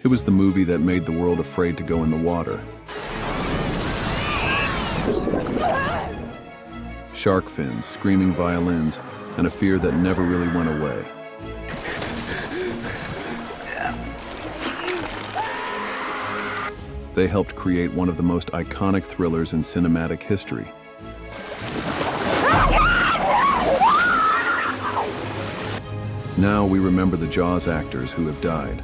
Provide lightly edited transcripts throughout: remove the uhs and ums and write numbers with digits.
It was the movie that made the world afraid to go in the water. Shark fins, screaming violins, and a fear that never really went away. They helped create one of the most iconic thrillers in cinematic history. Now we remember the Jaws actors who have died.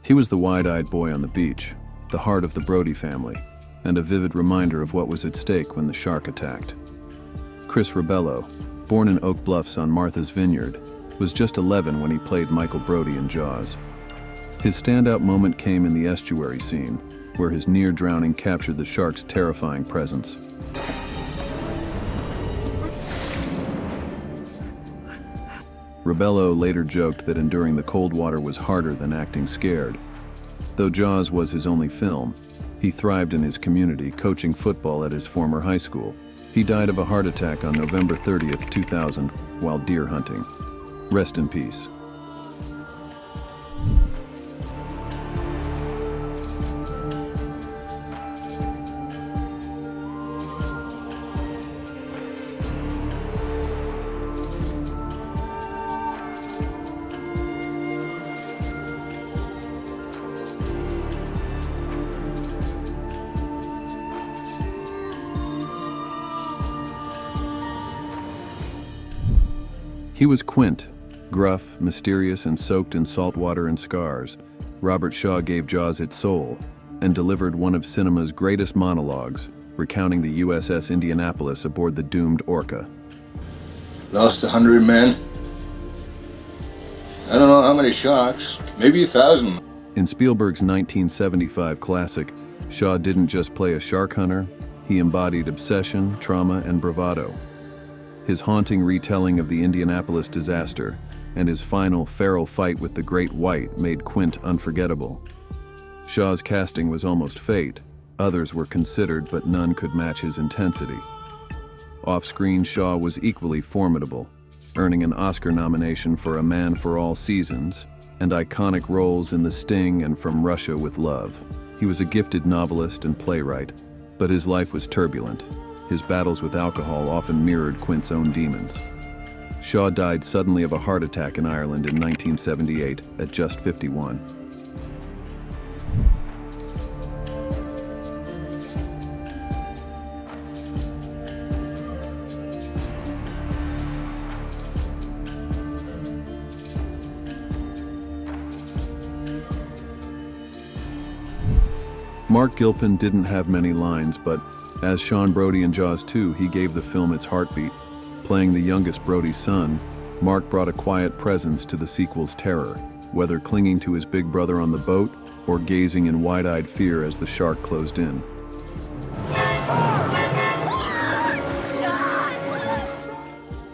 He was the wide-eyed boy on the beach, the heart of the Brody family, and a vivid reminder of what was at stake when the shark attacked. Chris Rebello, born in Oak Bluffs on Martha's Vineyard, was just 11 when he played Michael Brody in Jaws. His standout moment came in the estuary scene, where his near drowning captured the shark's terrifying presence. Rebello later joked that enduring the cold water was harder than acting scared. Though Jaws was his only film, he thrived in his community, coaching football at his former high school. He died of a heart attack on November 30th, 2000, while deer hunting. Rest in peace. He was Quint, gruff, mysterious, and soaked in salt water and scars. Robert Shaw gave Jaws its soul and delivered one of cinema's greatest monologues, recounting the USS Indianapolis aboard the doomed Orca. Lost 100 men. I don't know how many sharks, maybe 1,000. In Spielberg's 1975 classic, Shaw didn't just play a shark hunter, he embodied obsession, trauma, and bravado. His haunting retelling of the Indianapolis disaster and his final feral fight with the Great White made Quint unforgettable. Shaw's casting was almost fate. Others were considered, but none could match his intensity. Off-screen, Shaw was equally formidable, earning an Oscar nomination for A Man for All Seasons and iconic roles in The Sting and From Russia with Love. He was a gifted novelist and playwright, but his life was turbulent. His battles with alcohol often mirrored Quint's own demons. Shaw died suddenly of a heart attack in Ireland in 1978 at just 51. Mark Gilpin didn't have many lines, but as Sean Brody in Jaws 2, he gave the film its heartbeat. Playing the youngest Brody's son, Mark brought a quiet presence to the sequel's terror, whether clinging to his big brother on the boat or gazing in wide-eyed fear as the shark closed in.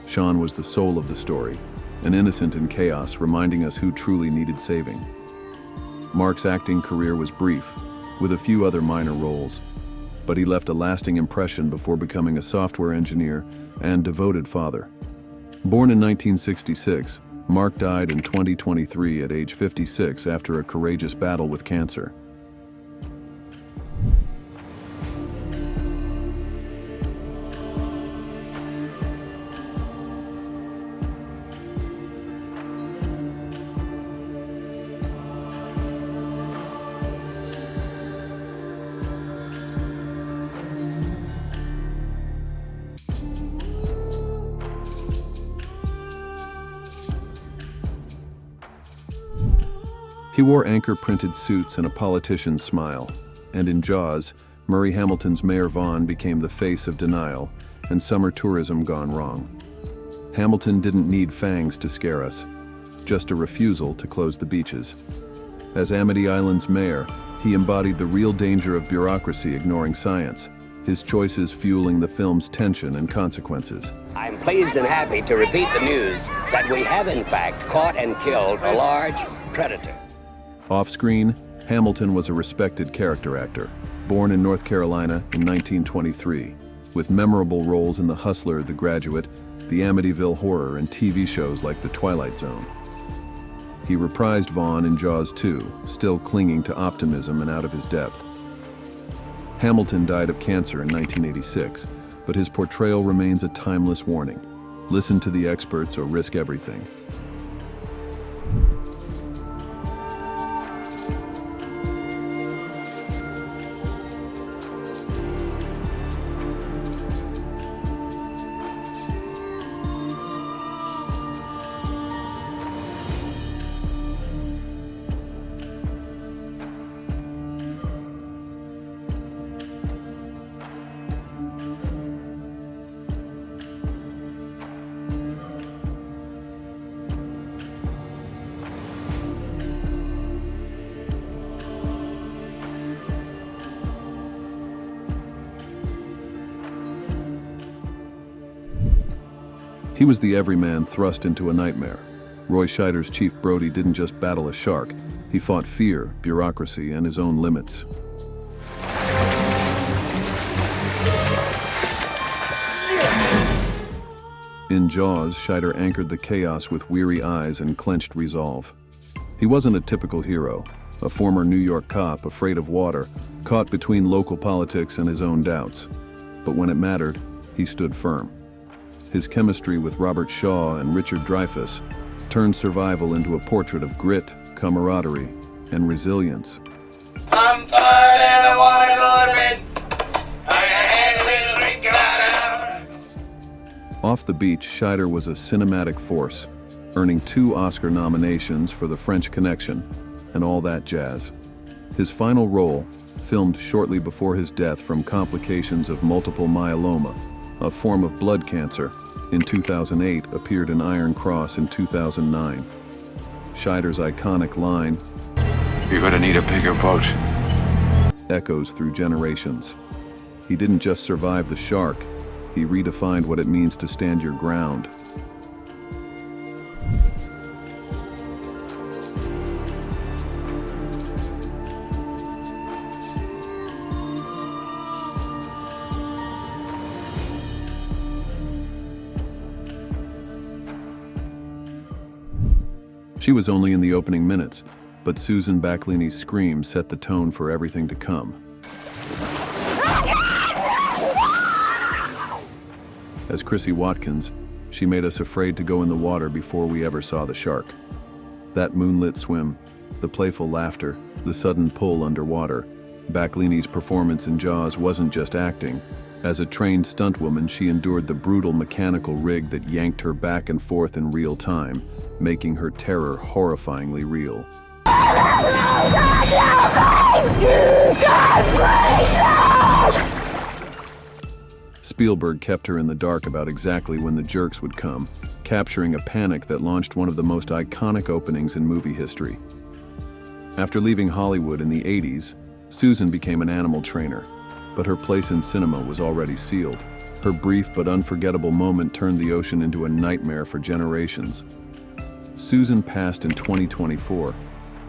Sean was the soul of the story, an innocent in chaos, reminding us who truly needed saving. Mark's acting career was brief, with a few other minor roles, but he left a lasting impression before becoming a software engineer and devoted father. Born in 1966, Mark died in 2023 at age 56 after a courageous battle with cancer. He wore anchor-printed suits and a politician's smile, and in Jaws, Murray Hamilton's Mayor Vaughn became the face of denial and summer tourism gone wrong. Hamilton didn't need fangs to scare us, just a refusal to close the beaches. As Amity Island's mayor, he embodied the real danger of bureaucracy ignoring science, his choices fueling the film's tension and consequences. I'm pleased and happy to repeat the news that we have in fact caught and killed a large predator. Off-screen, Hamilton was a respected character actor, born in North Carolina in 1923, with memorable roles in The Hustler, The Graduate, The Amityville Horror, and TV shows like The Twilight Zone. He reprised Vaughn in Jaws 2, still clinging to optimism and out of his depth. Hamilton died of cancer in 1986, but his portrayal remains a timeless warning. Listen to the experts or risk everything. He was the everyman thrust into a nightmare. Roy Scheider's Chief Brody didn't just battle a shark, he fought fear, bureaucracy, and his own limits. In Jaws, Scheider anchored the chaos with weary eyes and clenched resolve. He wasn't a typical hero, a former New York cop afraid of water, caught between local politics and his own doubts. But when it mattered, he stood firm. His chemistry with Robert Shaw and Richard Dreyfuss turned survival into a portrait of grit, camaraderie, and resilience. I'm tired and I want to go to bed. I had a little drink of Off the beach, Scheider was a cinematic force, earning 2 Oscar nominations for The French Connection and All That Jazz. His final role, filmed shortly before his death from complications of multiple myeloma, a form of blood cancer, in 2008 appeared in Iron Cross in 2009. Scheider's iconic line, "You're gonna need a bigger boat," echoes through generations. He didn't just survive the shark, he redefined what it means to stand your ground. She was only in the opening minutes, but Susan Backlinie's scream set the tone for everything to come. As Chrissy Watkins, she made us afraid to go in the water before we ever saw the shark. That moonlit swim, the playful laughter, the sudden pull underwater. Backlinie's performance in Jaws wasn't just acting. As a trained stuntwoman, she endured the brutal mechanical rig that yanked her back and forth in real time, making her terror horrifyingly real. Spielberg kept her in the dark about exactly when the jerks would come, capturing a panic that launched one of the most iconic openings in movie history. After leaving Hollywood in the 80s, Susan became an animal trainer, but her place in cinema was already sealed. Her brief but unforgettable moment turned the ocean into a nightmare for generations. Susan passed in 2024,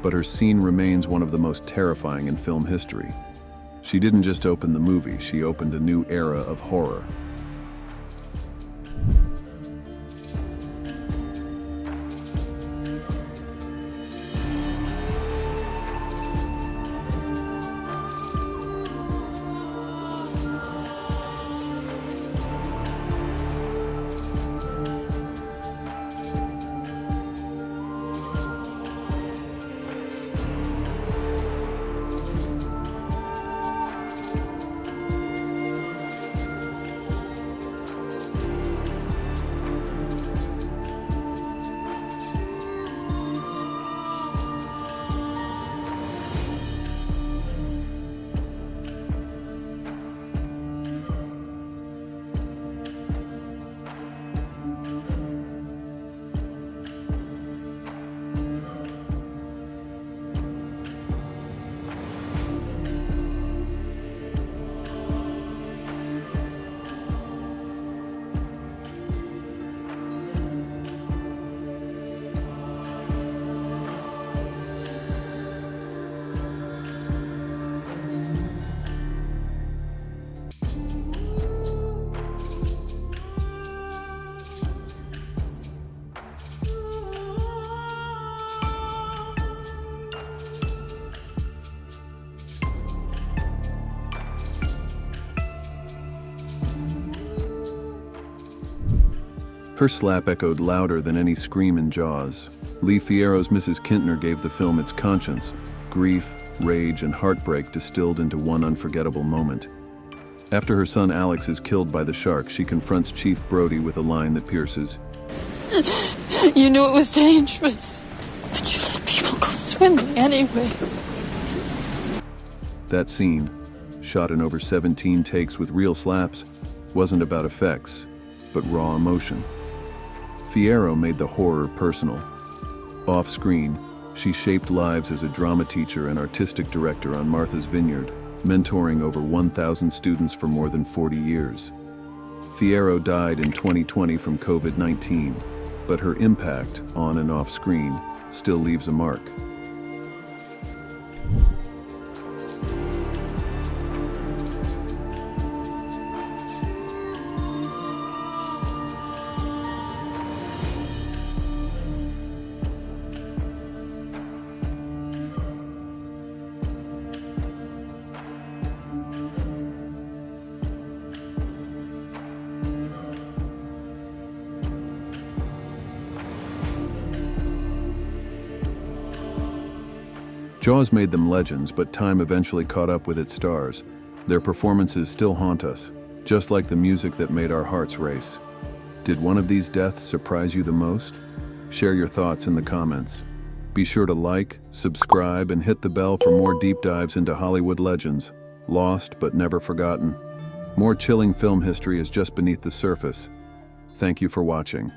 but her scene remains one of the most terrifying in film history. She didn't just open the movie, she opened a new era of horror. Her slap echoed louder than any scream in Jaws. Lee Fierro's Mrs. Kintner gave the film its conscience, grief, rage, and heartbreak distilled into one unforgettable moment. After her son Alex is killed by the shark, she confronts Chief Brody with a line that pierces. You knew it was dangerous, but you let people go swimming anyway. That scene, shot in over 17 takes with real slaps, wasn't about effects, but raw emotion. Fierro made the horror personal. Off-screen, she shaped lives as a drama teacher and artistic director on Martha's Vineyard, mentoring over 1,000 students for more than 40 years. Fierro died in 2020 from COVID-19, but her impact, on and off screen, still leaves a mark. Jaws made them legends, but time eventually caught up with its stars. Their performances still haunt us, just like the music that made our hearts race. Did one of these deaths surprise you the most? Share your thoughts in the comments. Be sure to like, subscribe, and hit the bell for more deep dives into Hollywood legends, lost but never forgotten. More chilling film history is just beneath the surface. Thank you for watching.